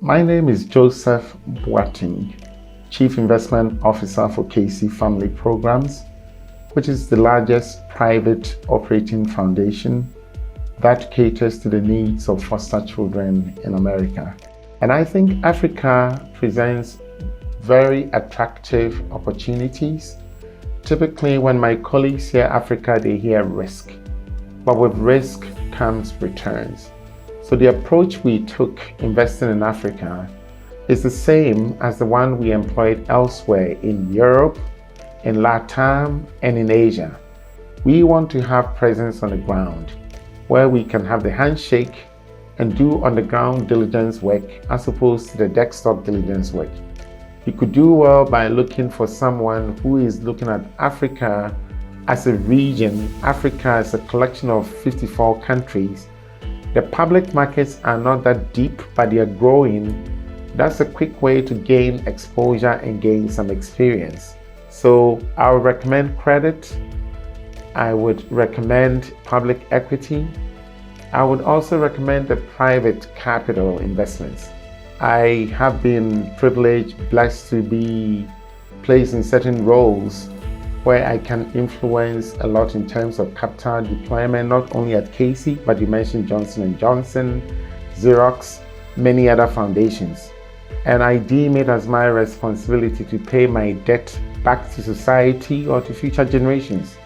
My name is Joseph Boateng, Chief Investment Officer for KC Family Programs, which is the largest private operating foundation that caters to the needs of foster children in America. And I think Africa presents very attractive opportunities. Typically, when my colleagues hear Africa, they hear risk. But with risk comes returns. So the approach we took investing in Africa is the same as the one we employed elsewhere in Europe, in LATAM, and in Asia. We want to have presence on the ground where we can have the handshake and do on-the-ground diligence work as opposed to the desktop diligence work. You could do well by looking for someone who is looking at Africa as a region. Africa is a collection of 54 countries. The public markets are not that deep, but they are growing. That's a quick way to gain exposure and gain some experience. So I would recommend credit. I would recommend public equity. I would also recommend the private capital investments. I have been privileged, blessed to be placed in certain roles where I can influence a lot in terms of capital deployment, not only at KC, but you mentioned Johnson & Johnson, Xerox, many other foundations. And I deem it as my responsibility to pay my debt back to society or to future generations.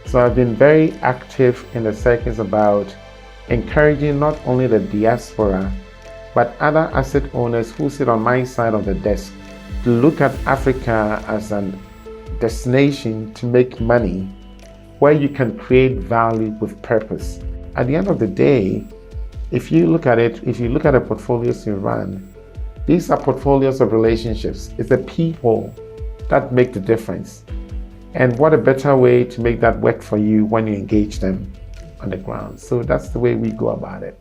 So I've been very active in the circles about encouraging not only the diaspora, but other asset owners who sit on my side of the desk to look at Africa as an destination to make money where you can create value with purpose. At the end of the day, if you look at the portfolios you run, these are portfolios of relationships. It's the people that make the difference. And what a better way to make that work for you when you engage them on the ground. So that's the way we go about it.